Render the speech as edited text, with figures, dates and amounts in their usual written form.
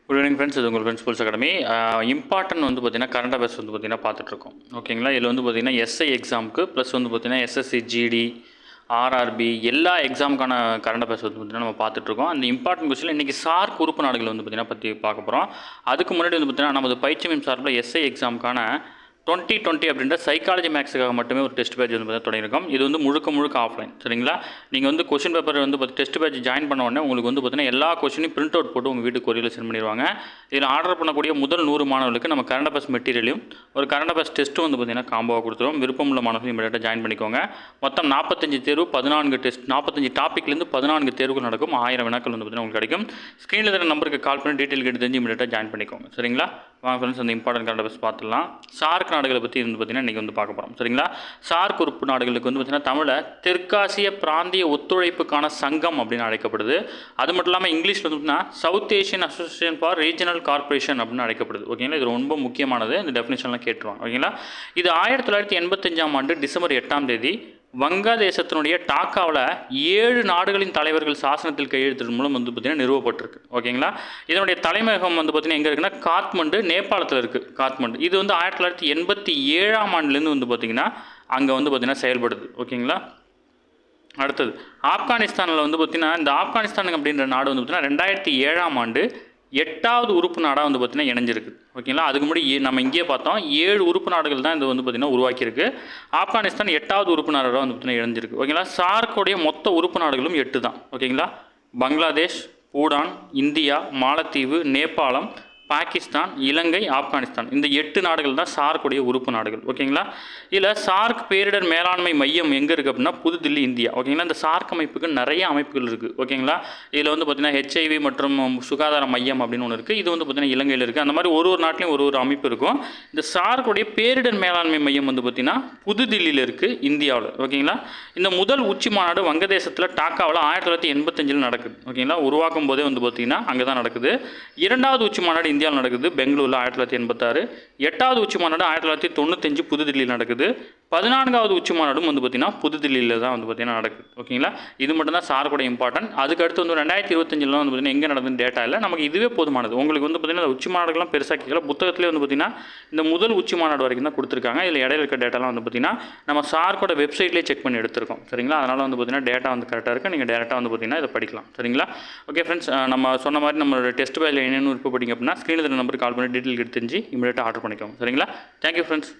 Good evening friends. இது உங்கள் friends sports academy. Important வந்து பார்த்தீங்கன்னா கரண்ட் அஃபேர்ஸ் வந்து பார்த்தீங்கன்னா பார்த்துட்ருக்கோம். ஓகேங்களா, இதில் வந்து பார்த்தீங்கன்னா எஸ்ஐ எக்ஸாமுக்கு ப்ளஸ் வந்து பார்த்தீங்கன்னா எஸ்எஸ்சி ஜிடி ஆர்ஆர்பி எல்லா எக்ஸாமுக்கான கரண்ட் அஃபேர்ஸ் வந்து பார்த்தீங்கன்னா நம்ம பார்த்துட்ருக்கோம். அந்த இம்பார்ட்டன்ட் கொஸ்டின் இன்றைக்கி சார்க் உறுப்பு நாடுகள் வந்து பார்த்தீங்கன்னா பற்றி பார்க்க போகிறோம். அதுக்கு முன்னாடி வந்து பார்த்தீங்கன்னா நமது பயிற்சி மீம் சார்பில் எஸ்ஐ எக்ஸாமுக்கான 2020 அப்படின்ற சைக்காலஜி மேக்ஸுக்காக மட்டுமே ஒரு டெஸ்ட் பேட்ச் வந்து பார்த்தீங்கன்னா தொடங்கியிருக்கோம். இது வந்து முழுக்க ஆஃப்லைன். சரிங்களா, நீங்கள் வந்து கொஸ்டின் பேப்பர் வந்து டெஸ்ட் பேட்ச் ஜாயின் பண்ண உடனே உங்களுக்கு வந்து பார்த்தீங்கன்னா எல்லா கொஸ்டினையும் பிரிண்ட் அவுட் போட்டு உங்கள் வீட்டுக்கு கொரியரில் சென்ட் பண்ணிடுவாங்க. இதில் ஆர்டர் பண்ணக்கூடிய முதல் 100 மாணவர்களுக்கு நம்ம கரண்ட் அஃபேர்ஸ் மெட்டீரியலையும் ஒரு கரண்ட் அஃபேர்ஸ் டெஸ்ட்டும் வந்து பார்த்தீங்கன்னா காம்போவாக கொடுத்துருவோம். விருப்பமுள்ள மாணவர்கள் இமீடியட்டாக ஜாயின் பண்ணிக்கோங்க. மொத்தம் 45 தேர்வு, 14 டெஸ்ட், 45 டாப்பிக்லேருந்து 14 தேர்வுகள் நடக்கும். 1000 வினாக்கள் வந்து பார்த்தீங்கன்னா உங்களுக்கு கிடைக்கும். ஸ்க்ரீனில் தர நம்பருக்கு கால் பண்ணி டீட்டெயில் கேட்டு தெரிஞ்சு இமீடியட்டாக ஜாயின் பண்ணிக்கோங்க. சரிங்களா, வாங்க ஃப்ரெண்ட்ஸ் அந்த இம்பார்ட்டன்ட் கரண்ட் அஃபேர்ஸ் பார்த்துடலாம். சார்க் நாடுகளை பற்றி வந்து பார்த்தீங்கன்னா இன்றைக்கி வந்து பார்க்க போகிறோம். சரிங்களா, சார்க் உறுப்பு நாடுகளுக்கு வந்து பார்த்தீங்கன்னா தமிழில் தெற்காசிய பிராந்திய ஒத்துழைப்புக்கான சங்கம் அப்படின்னு அழைக்கப்படுது. அது மட்டும் இல்லாமல் இங்கிலீஷில் வந்து பார்த்தீங்கன்னா south Asian association for regional corporation அப்படின்னு அழைக்கப்படுது. ஓகேங்களா, இது ரொம்ப முக்கியமானது. இந்த டெஃபினேஷன்லாம் கேட்டுருவாங்க. ஓகேங்களா, இது 1985ஆம் ஆண்டு டிசம்பர் 8ஆம் தேதி வங்காதேசத்தினுடைய டாக்காவில் 7 நாடுகளின் தலைவர்கள் சாசனத்தில் கையெழுத்தின் மூலம் வந்து பார்த்திங்கன்னா நிறுவப்பட்டிருக்கு. ஓகேங்களா, இதனுடைய தலைமையகம் வந்து பார்த்திங்கன்னா எங்கே இருக்குன்னா காத்மண்டு, நேபாளத்தில் இருக்குது. காத்மண்டு இது வந்து 1987ஆம் ஆண்டுலேருந்து வந்து பார்த்திங்கன்னா அங்கே வந்து பார்த்திங்கன்னா செயல்படுது. ஓகேங்களா, அடுத்தது ஆப்கானிஸ்தானில் வந்து பார்த்திங்கன்னா இந்த ஆப்கானிஸ்தான் அப்படின்ற நாடு வந்து பார்த்திங்கன்னா 2007ஆம் ஆண்டு 8வது உறுப்பு நாடாக வந்து பார்த்திங்கன்னா இணைஞ்சிருக்கு. ஓகேங்களா, அதுக்கு முன்னாடி நம்ம இங்கேயே பார்த்தோம் 7 உறுப்பு நாடுகள் தான் இது வந்து பார்த்திங்கன்னா உருவாக்கியிருக்கு. ஆப்கானிஸ்தான் 8வது உறுப்பு நாடாக வந்து பார்த்திங்கன்னா இணைஞ்சிருக்கு. ஓகேங்களா, சார்க்குடைய மொத்த உறுப்பு நாடுகளும் 8 தான். ஓகேங்களா, பங்களாதேஷ், பூடான், இந்தியா, மாலத்தீவு, நேபாளம், பாகிஸ்தான், இலங்கை, ஆப்கானிஸ்தான் இந்த 8 நாடுகள் தான் சார்க்குடைய உறுப்பு நாடுகள். ஓகேங்களா, இதில் சார்க் பேரிடர் மேலாண்மை மையம் எங்கே இருக்குது அப்படின்னா புதுதில்லி, இந்தியா. ஓகேங்களா, இந்த சார்க் அமைப்புக்கு நிறைய அமைப்புகள் இருக்குது. ஓகேங்களா, இதில் வந்து பார்த்திங்கன்னா ஹெச்ஐவி மற்றும் சுகாதார மையம் அப்படின்னு ஒன்று இருக்குது. இது வந்து பார்த்திங்கன்னா இலங்கையில் இருக்குது. அந்த மாதிரி ஒரு நாட்டிலையும் ஒரு அமைப்பு இருக்கும். இந்த சார்க்குடைய பேரிடர் மேலாண்மை மையம் வந்து பார்த்திங்கன்னா புதுதில்லியில் இருக்குது, இந்தியாவில். ஓகேங்களா, இந்த முதல் உச்சி மாநாடு வங்கதேசத்தில் டாக்காவில் 1985 நடக்குது. ஓகேங்களா, உருவாக்கும் போதே வந்து பார்த்திங்கன்னா அங்கே தான் நடக்குது. 2வது உச்சி மாநாடு இந்தியாவில் நடக்குது, பெங்களூரில் 1986. 8வது உச்சி மாநாடு 1995 புதுதில்லியில் நடக்குது. 14வது உச்சி மாநாடும் வந்து பார்த்திங்கன்னா புதுதில்லியில் தான் வந்து பார்த்திங்கன்னா நடக்குது. ஓகேங்களா, இது மட்டும் தான் சார்க்கூட இம்பார்ட்டன்ட். அதுக்கடுத்து வந்து 2025 வந்து பார்த்திங்கன்னா எங்கே நடந்ததுன்னு டேட்டா இல்லை, நமக்கு இதுவே போதுமானது. உங்களுக்கு வந்து பார்த்திங்கன்னா இந்த உச்சி மாநாடுகள்லாம் பெருசாக கேட்கல. புத்தகத்திலே வந்து பார்த்திங்கன்னா இந்த முதல் உச்சி மாநாடு வரைக்கும் தான் கொடுத்துருக்காங்க. இதில் இடையில இருக்க டேட்டாலாம் வந்து பார்த்திங்கன்னா நம்ம சார்க்கோட வெப்சைட்லேயே செக் பண்ணி எடுத்திருக்கோம். சரிங்களா, அதனால் வந்து பார்த்திங்கன்னா டேட்டா வந்து கரெக்டாக இருக்குது. நீங்கள் டேரெக்டாக வந்து பார்த்திங்கன்னா இதை படிக்கலாம். சரிங்களா, ஓகே ஃப்ரெண்ட்ஸ், நம்ம சொன்ன மாதிரி நம்மளோட டெஸ்ட் பேஜில் என்னென்னு விருப்பப்பட்டீங்க அப்படின்னா ஸ்க்ரீனில் நம்பருக்கு கால் பண்ணி டீட்டெயில் எடுத்து தெரிஞ்சு இமீடியட்டாக ஆர்டர் பண்ணிக்கோங்க. சரிங்களா, தேங்க்யூ ஃப்ரெண்ட்ஸ்.